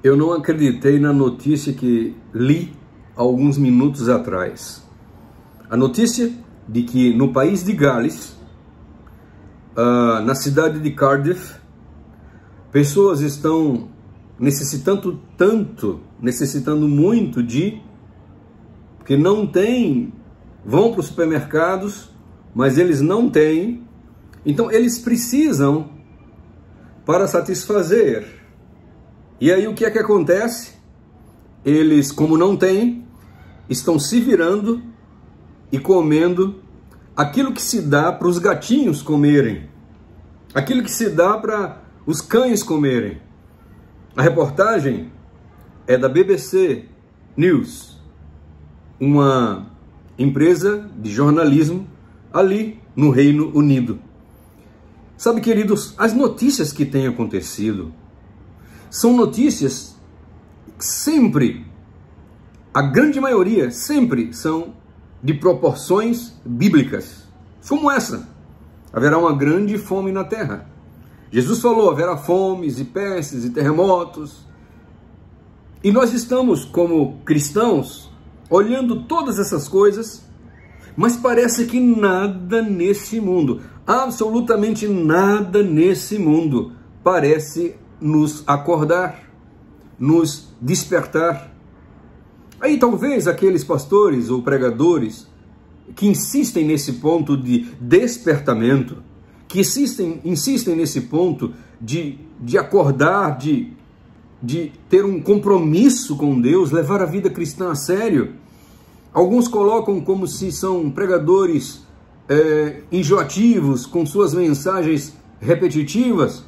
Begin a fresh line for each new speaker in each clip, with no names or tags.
Eu não acreditei na notícia que li alguns minutos atrás. A notícia de que no país de Gales, na cidade de Cardiff, pessoas estão necessitando muito porque não tem, vão para os supermercados, mas eles não têm, então eles precisam para satisfazer. E aí o que é que acontece? Eles, como não têm, estão se virando e comendo aquilo que se dá para os gatinhos comerem, aquilo que se dá para os cães comerem. A reportagem é da BBC News, uma empresa de jornalismo ali no Reino Unido. Sabe, queridos, as notícias que têm acontecido são notícias que sempre, a grande maioria, sempre são de proporções bíblicas, como essa: haverá uma grande fome na terra. Jesus falou, haverá fomes e pestes e terremotos. E nós estamos, como cristãos, olhando todas essas coisas, mas parece que nada nesse mundo, absolutamente nada nesse mundo, parece nos acordar, nos despertar. Aí talvez aqueles pastores ou pregadores que insistem nesse ponto de despertamento, que insistem nesse ponto de acordar, de ter um compromisso com Deus, levar a vida cristã a sério. Alguns colocam como se são pregadores enjoativos, com suas mensagens repetitivas,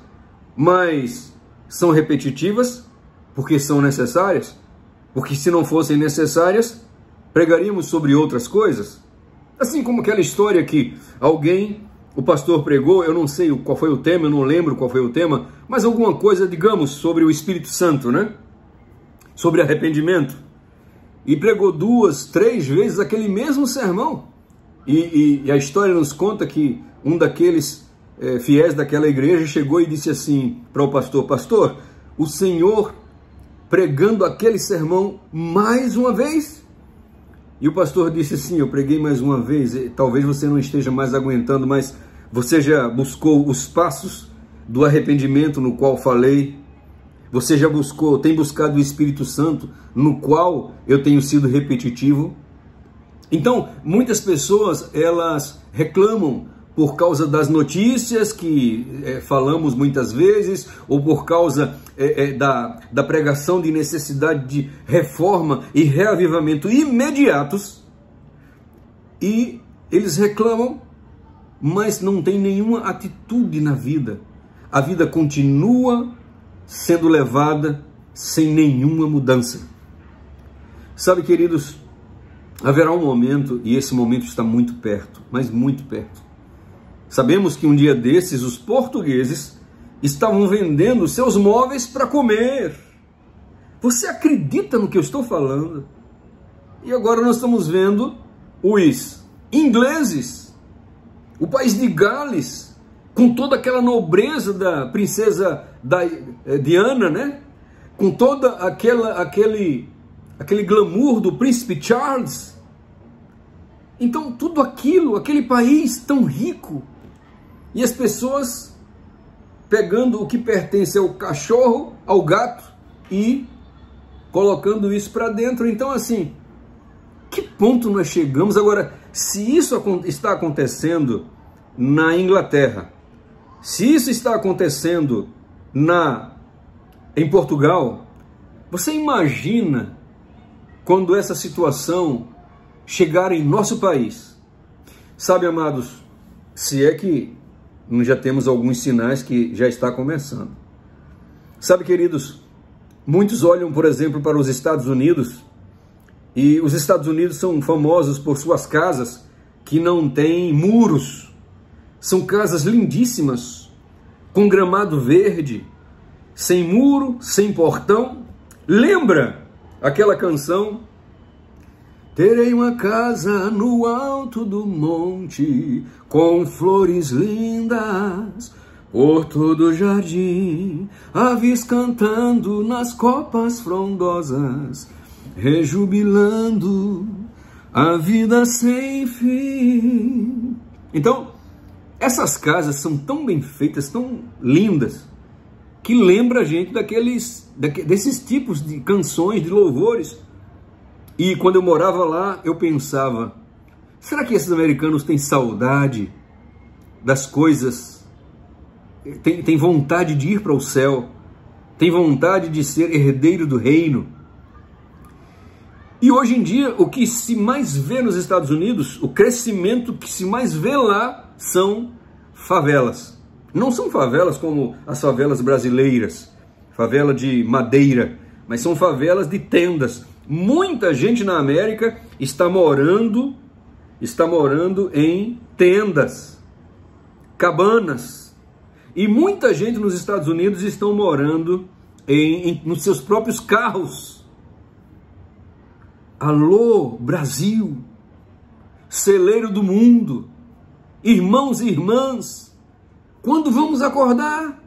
mas são repetitivas porque são necessárias, porque se não fossem necessárias, pregaríamos sobre outras coisas. Assim como aquela história que o pastor pregou, eu não sei qual foi o tema, eu não lembro qual foi o tema, mas alguma coisa, digamos, sobre o Espírito Santo, né? Sobre arrependimento. E pregou 2, 3 vezes aquele mesmo sermão. E a história nos conta que um daqueles fiéis daquela igreja chegou e disse assim para o pastor: pastor, o senhor pregando aquele sermão mais uma vez? E o pastor disse: sim, eu preguei mais uma vez, talvez você não esteja mais aguentando, mas você já buscou os passos do arrependimento no qual falei? Você já tem buscado o Espírito Santo, no qual eu tenho sido repetitivo? Então, muitas pessoas, elas reclamam por causa das notícias que falamos muitas vezes, ou por causa da pregação de necessidade de reforma e reavivamento imediatos, e eles reclamam, mas não tem nenhuma atitude na vida. A vida continua sendo levada sem nenhuma mudança. Sabe, queridos, haverá um momento, e esse momento está muito perto, mas muito perto. Sabemos que um dia desses os portugueses estavam vendendo seus móveis para comer. Você acredita no que eu estou falando? E agora nós estamos vendo os ingleses, o país de Gales, com toda aquela nobreza da princesa Diana, né? Com toda aquele glamour do príncipe Charles. Então tudo aquilo, aquele país tão rico, e as pessoas pegando o que pertence ao cachorro, ao gato, e colocando isso para dentro. Então, assim, que ponto nós chegamos? Agora, se isso está acontecendo na Inglaterra, se isso está acontecendo em Portugal, você imagina quando essa situação chegar em nosso país? Sabe, amados, se é que já temos alguns sinais que já está começando. Sabe, queridos, muitos olham, por exemplo, para os Estados Unidos, e os Estados Unidos são famosos por suas casas que não têm muros. São casas lindíssimas, com gramado verde, sem muro, sem portão. Lembra aquela canção? Terei uma casa no alto do monte, com flores lindas, Por todo o jardim, aves cantando nas copas frondosas, rejubilando a vida sem fim. Então, essas casas são tão bem feitas, tão lindas, que lembra a gente desses tipos de canções, de louvores. E quando eu morava lá, eu pensava, será que esses americanos têm saudade das coisas? Tem vontade de ir para o céu? Tem vontade de ser herdeiro do reino? E hoje em dia, o que se mais vê nos Estados Unidos, o crescimento que se mais vê lá, são favelas. Não são favelas como as favelas brasileiras, favela de madeira, mas são favelas de tendas. Muita gente na América está morando em tendas, cabanas. E muita gente nos Estados Unidos estão morando nos seus próprios carros. Alô, Brasil, celeiro do mundo, irmãos e irmãs, quando vamos acordar?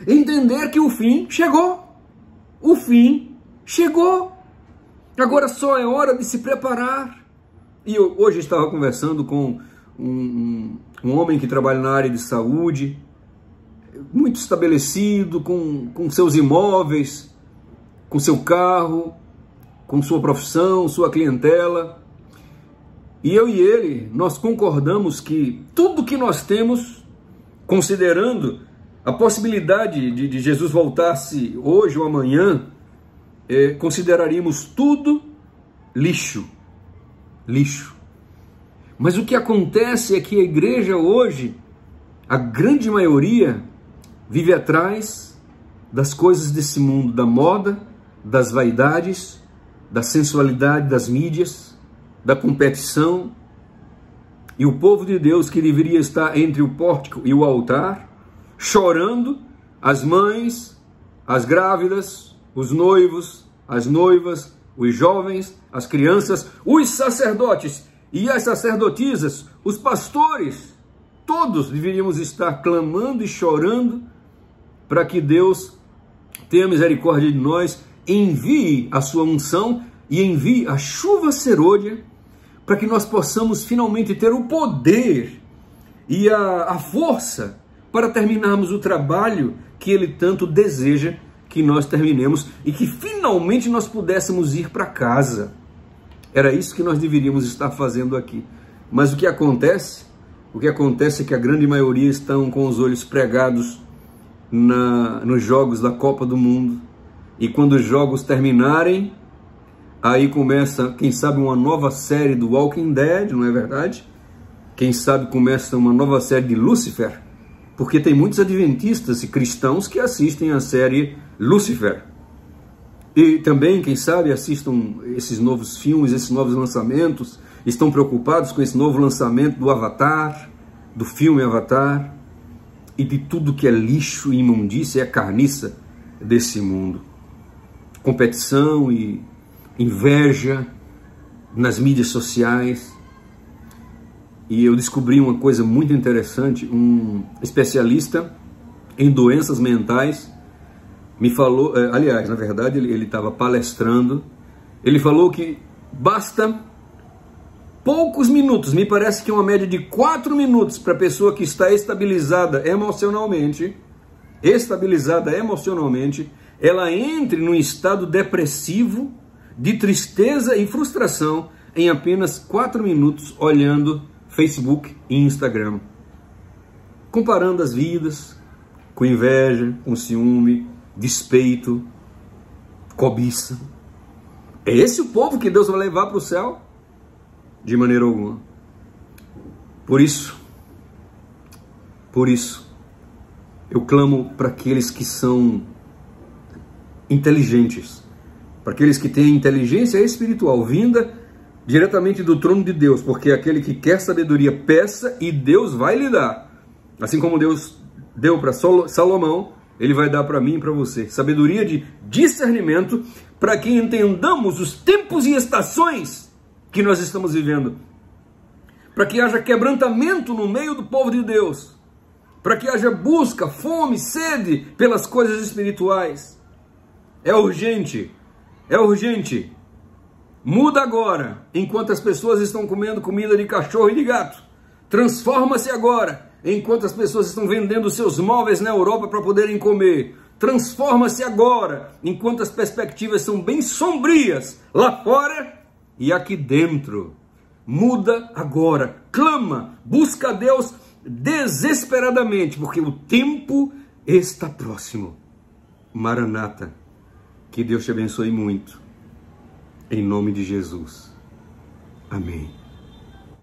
Entender que o fim chegou. O fim chegou. Agora só é hora de se preparar. E eu hoje estava conversando com um homem que trabalha na área de saúde, muito estabelecido, com seus imóveis, com seu carro, com sua profissão, sua clientela. E eu e ele, nós concordamos que tudo que nós temos, considerando a possibilidade de Jesus voltar-se hoje ou amanhã, consideraríamos tudo lixo. Lixo. Mas o que acontece é que a igreja hoje, a grande maioria, vive atrás das coisas desse mundo, da moda, das vaidades, da sensualidade das mídias, da competição. E o povo de Deus, que deveria estar entre o pórtico e o altar, chorando, as mães, as grávidas, os noivos, as noivas, os jovens, as crianças, os sacerdotes e as sacerdotisas, os pastores, todos deveríamos estar clamando e chorando para que Deus tenha misericórdia de nós, envie a sua unção e envie a chuva serôdia para que nós possamos finalmente ter o poder e a força para terminarmos o trabalho que Ele tanto deseja que nós terminemos e que finalmente nós pudéssemos ir para casa. Era isso que nós deveríamos estar fazendo aqui. Mas o que acontece? O que acontece é que a grande maioria estão com os olhos pregados nos jogos da Copa do Mundo. E quando os jogos terminarem, aí começa, quem sabe, uma nova série do Walking Dead, não é verdade? Quem sabe começa uma nova série de Lucifer, porque tem muitos adventistas e cristãos que assistem a série Lucifer. E também, quem sabe, assistam esses novos filmes, esses novos lançamentos, estão preocupados com esse novo lançamento do Avatar, do filme Avatar, e de tudo que é lixo e imundícia, é carniça desse mundo. Competição e inveja nas mídias sociais. E eu descobri uma coisa muito interessante, um especialista em doenças mentais me falou, aliás, na verdade ele estava palestrando, ele falou que basta poucos minutos, me parece que uma média de 4 minutos para a pessoa que está estabilizada emocionalmente, ela entre num estado depressivo, de tristeza e frustração em apenas 4 minutos olhando Facebook e Instagram, comparando as vidas com inveja, com ciúme, despeito, cobiça. É esse o povo que Deus vai levar para o céu? De maneira alguma. Por isso, eu clamo para aqueles que são inteligentes, para aqueles que têm inteligência espiritual vinda diretamente do trono de Deus, porque aquele que quer sabedoria, peça e Deus vai lhe dar. Assim como Deus deu para Salomão, Ele vai dar para mim e para você. Sabedoria de discernimento para que entendamos os tempos e estações que nós estamos vivendo. Para que haja quebrantamento no meio do povo de Deus. para que haja busca, fome, sede pelas coisas espirituais. É urgente, é urgente. Muda agora, enquanto as pessoas estão comendo comida de cachorro e de gato. Transforma-se agora, enquanto as pessoas estão vendendo seus móveis na Europa para poderem comer. Transforma-se agora, enquanto as perspectivas são bem sombrias lá fora e aqui dentro. Muda agora, clama, busca a Deus desesperadamente, porque o tempo está próximo. Maranata, que Deus te abençoe muito. Em nome de Jesus. Amém.